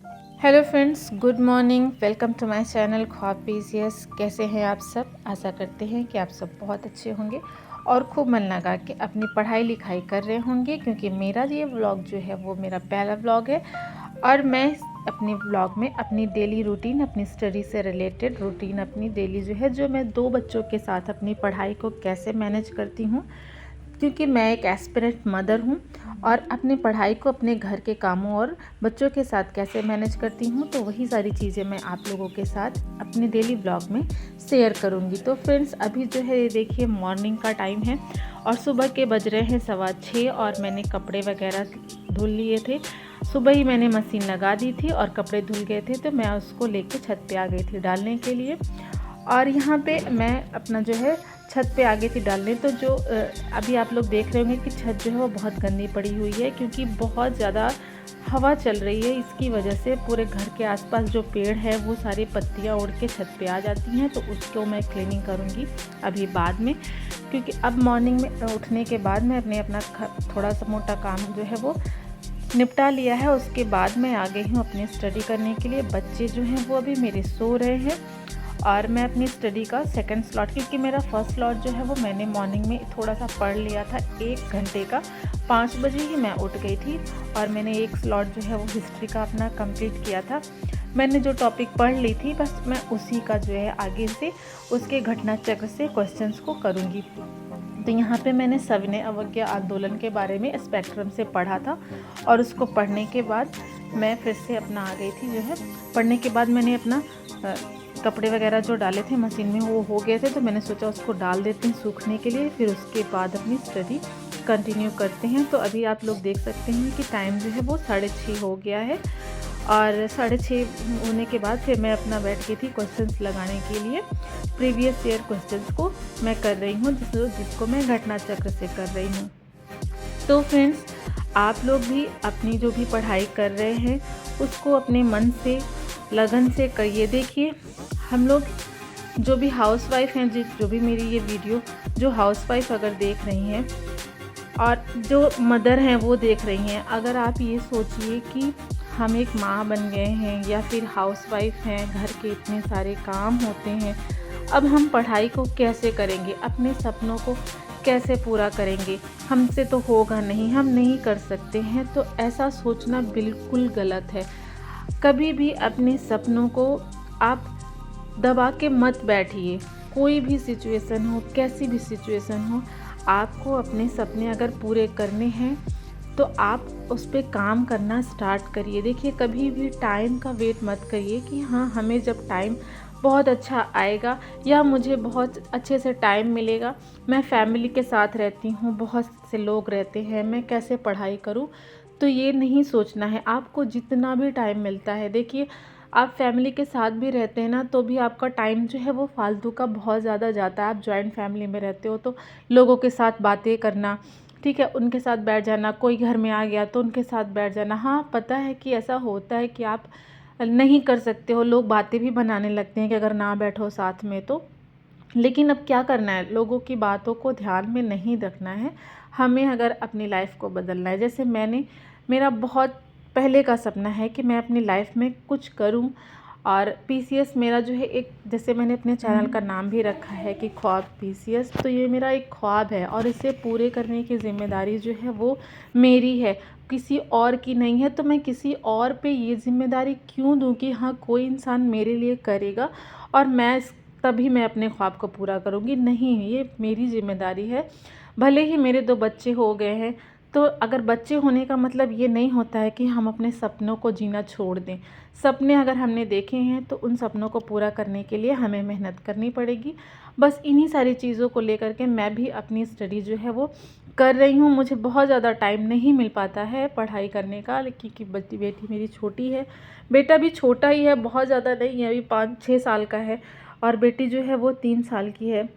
Hello friends, good morning. Welcome to my channel Khwab PCS. कैसे हैं आप सब? आशा करते हैं कि आप सब बहुत अच्छे होंगे और खूब मन लगा के अपनी पढ़ाई लिखाई कर रहे होंगे, क्योंकि मेरा ये व्लॉग जो है वो मेरा पहला व्लॉग है। और मैं अपने व्लॉग में अपनी डेली रूटीन, अपनी स्टडी से रिलेटेड रूटीन, अपनी डेली जो है, जो मैं 2 बच्चों के साथ अपनी पढ़ाई को कैसे मैनेज करती हूँ, क्योंकि मैं एक एस्पिरेंट मदर हूँ और अपनी पढ़ाई को अपने घर के कामों और बच्चों के साथ कैसे मैनेज करती हूँ, तो वही सारी चीज़ें मैं आप लोगों के साथ अपने डेली ब्लॉग में शेयर करूँगी। तो फ्रेंड्स, अभी जो है ये देखिए मॉर्निंग का टाइम है और सुबह के बज रहे हैं 6:15 और मैंने कपड़े वगैरह धुल लिए थे। सुबह ही मैंने मशीन लगा दी थी और कपड़े धुल गए थे, तो मैं उसको लेके छत पे आ गई थी डालने के लिए। और यहाँ पे मैं अपना जो है छत पे आ गई थी डालने। तो जो अभी आप लोग देख रहे होंगे कि छत जो है वो बहुत गंदी पड़ी हुई है, क्योंकि बहुत ज़्यादा हवा चल रही है। इसकी वजह से पूरे घर के आसपास जो पेड़ है वो सारी पत्तियाँ उड़ के छत पे आ जाती हैं। तो उसको मैं क्लीनिंग करूँगी अभी बाद में, क्योंकि अब मॉर्निंग में उठने के बाद मैं अपना थोड़ा सा मोटा काम जो है वो निपटा लिया है। उसके बाद मैं आ गई हूँ अपनी स्टडी करने के लिए। बच्चे जो हैं वो अभी मेरे सो रहे हैं और मैं अपनी स्टडी का सेकंड स्लॉट, क्योंकि मेरा फर्स्ट स्लॉट जो है वो मैंने मॉर्निंग में थोड़ा सा पढ़ लिया था 1 घंटे का। 5 बजे ही मैं उठ गई थी और मैंने एक स्लॉट जो है वो हिस्ट्री का अपना कंप्लीट किया था। मैंने जो टॉपिक पढ़ ली थी बस मैं उसी का जो है आगे से उसके घटना चक्र से क्वेश्चंस को करूँगी। तो यहाँ पे मैंने सविनय अवज्ञा आंदोलन के बारे में स्पेक्ट्रम से पढ़ा था और उसको पढ़ने के बाद मैं फिर से अपना आ गई थी। जो है पढ़ने के बाद मैंने अपना कपड़े वगैरह जो डाले थे मशीन में वो हो गए थे, तो मैंने सोचा उसको डाल देते हैं सूखने के लिए, फिर उसके बाद अपनी स्टडी कंटिन्यू करते हैं। तो अभी आप लोग देख सकते हैं कि टाइम जो है वो 6:30 हो गया है और 6:30 होने के बाद फिर मैं अपना बैठ गई थी क्वेश्चंस लगाने के लिए। प्रीवियस ईयर क्वेश्चंस को मैं कर रही हूँ, जिसको मैं घटना चक्र से कर रही हूँ। तो फ्रेंड्स, आप लोग भी अपनी जो भी पढ़ाई कर रहे हैं उसको अपने मन से, लगन से करिए। देखिए, हम लोग जो भी हाउसवाइफ हैं, जो भी मेरी ये वीडियो जो हाउसवाइफ अगर देख रही हैं और जो मदर हैं वो देख रही हैं, अगर आप ये सोचिए कि हम एक माँ बन गए हैं या फिर हाउसवाइफ हैं, घर के इतने सारे काम होते हैं, अब हम पढ़ाई को कैसे करेंगे, अपने सपनों को कैसे पूरा करेंगे, हमसे तो होगा नहीं, हम नहीं कर सकते हैं। तो ऐसा सोचना बिल्कुल गलत है। कभी भी अपने सपनों को आप दबा के मत बैठिए। कोई भी सिचुएशन हो, कैसी भी सिचुएशन हो, आपको अपने सपने अगर पूरे करने हैं तो आप उस पर काम करना स्टार्ट करिए। देखिए, कभी भी टाइम का वेट मत करिए कि हाँ, हमें जब टाइम बहुत अच्छा आएगा या मुझे बहुत अच्छे से टाइम मिलेगा, मैं फैमिली के साथ रहती हूँ, बहुत से लोग रहते हैं, मैं कैसे पढ़ाई करूँ। तो ये नहीं सोचना है। आपको जितना भी टाइम मिलता है, देखिए आप फैमिली के साथ भी रहते हैं ना, तो भी आपका टाइम जो है वो फालतू का बहुत ज़्यादा जाता है। आप जॉइंट फैमिली में रहते हो तो लोगों के साथ बातें करना, ठीक है, उनके साथ बैठ जाना, कोई घर में आ गया तो उनके साथ बैठ जाना। हाँ, पता है कि ऐसा होता है कि आप नहीं कर सकते हो, लोग बातें भी बनाने लगते हैं कि अगर ना बैठो साथ में तो। लेकिन अब क्या करना है, लोगों की बातों को ध्यान में नहीं रखना है। हमें अगर अपनी लाइफ को बदलना है, जैसे मेरा बहुत पहले का सपना है कि मैं अपनी लाइफ में कुछ करूं। और पीसीएस मेरा जो है एक, जैसे मैंने अपने चैनल का नाम भी रखा है कि ख्वाब पीसीएस, तो ये मेरा एक ख्वाब है और इसे पूरे करने की ज़िम्मेदारी जो है वो मेरी है, किसी और की नहीं है। तो मैं किसी और पे ये ज़िम्मेदारी क्यों दूं कि हाँ, कोई इंसान मेरे लिए करेगा और तभी मैं अपने ख्वाब को पूरा करूँगी। नहीं, ये मेरी ज़िम्मेदारी है। भले ही मेरे 2 बच्चे हो गए हैं, तो अगर बच्चे होने का मतलब ये नहीं होता है कि हम अपने सपनों को जीना छोड़ दें। सपने अगर हमने देखे हैं तो उन सपनों को पूरा करने के लिए हमें मेहनत करनी पड़ेगी। बस इन्हीं सारी चीज़ों को लेकर के मैं भी अपनी स्टडी जो है वो कर रही हूँ। मुझे बहुत ज़्यादा टाइम नहीं मिल पाता है पढ़ाई करने का, क्योंकि बेटी मेरी छोटी है, बेटा भी छोटा ही है, बहुत ज़्यादा नहीं है, अभी 5-6 साल का है और बेटी जो है वो 3 साल की है।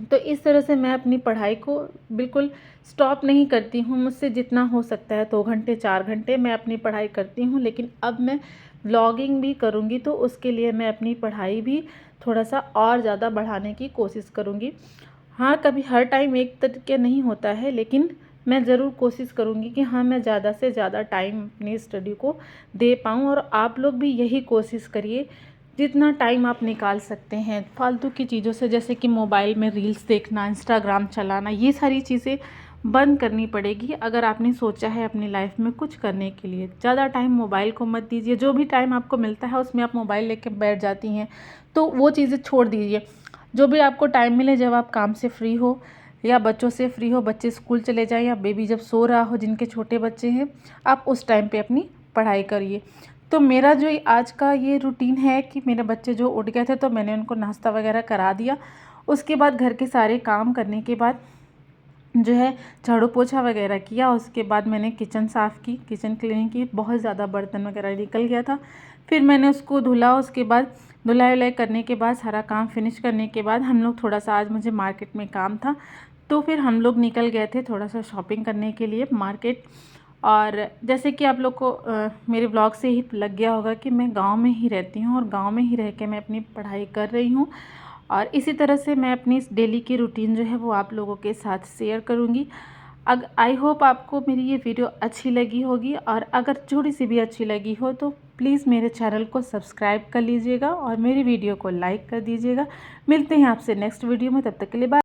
तो इस तरह से मैं अपनी पढ़ाई को बिल्कुल स्टॉप नहीं करती हूँ। मुझसे जितना हो सकता है 2 घंटे 4 घंटे मैं अपनी पढ़ाई करती हूँ, लेकिन अब मैं व्लॉगिंग भी करूँगी तो उसके लिए मैं अपनी पढ़ाई भी थोड़ा सा और ज़्यादा बढ़ाने की कोशिश करूँगी। हाँ, कभी हर टाइम एक तरीके नहीं होता है, लेकिन मैं ज़रूर कोशिश करूँगी कि हाँ, मैं ज़्यादा से ज़्यादा टाइम अपनी स्टडी को दे पाऊँ। और आप लोग भी यही कोशिश करिए, जितना टाइम आप निकाल सकते हैं फालतू की चीज़ों से, जैसे कि मोबाइल में रील्स देखना, इंस्टाग्राम चलाना, ये सारी चीज़ें बंद करनी पड़ेगी। अगर आपने सोचा है अपनी लाइफ में कुछ करने के लिए, ज़्यादा टाइम मोबाइल को मत दीजिए। जो भी टाइम आपको मिलता है उसमें आप मोबाइल लेके बैठ जाती हैं, तो वो चीज़ें छोड़ दीजिए। जो भी आपको टाइम मिले, जब आप काम से फ्री हो या बच्चों से फ्री हो, बच्चे स्कूल चले जाएं या बेबी जब सो रहा हो, जिनके छोटे बच्चे हैं, आप उस टाइम पे अपनी पढ़ाई करिए। तो मेरा जो आज का ये रूटीन है कि मेरे बच्चे जो उठ गए थे तो मैंने उनको नाश्ता वगैरह करा दिया। उसके बाद घर के सारे काम करने के बाद जो है झाड़ू पोछा वगैरह किया। उसके बाद मैंने किचन साफ़ की, किचन क्लीनिंग की, बहुत ज़्यादा बर्तन वगैरह निकल गया था। फिर मैंने उसको धुला। उसके बाद धुलाई वुलाई करने के बाद, सारा काम फिनिश करने के बाद, हम लोग थोड़ा सा, आज मुझे मार्केट में काम था तो फिर हम लोग निकल गए थे थोड़ा सा शॉपिंग करने के लिए मार्केट। और जैसे कि आप लोग को मेरे ब्लॉग से ही लग गया होगा कि मैं गांव में ही रहती हूं और गांव में ही रह के मैं अपनी पढ़ाई कर रही हूं। और इसी तरह से मैं अपनी डेली की रूटीन जो है वो आप लोगों के साथ शेयर करूंगी। आई होप आपको मेरी ये वीडियो अच्छी लगी होगी, और अगर थोड़ी सी भी अच्छी लगी हो तो प्लीज़ मेरे चैनल को सब्सक्राइब कर लीजिएगा और मेरी वीडियो को लाइक कर दीजिएगा। मिलते हैं आपसे नेक्स्ट वीडियो में, तब तक के लिए बाय।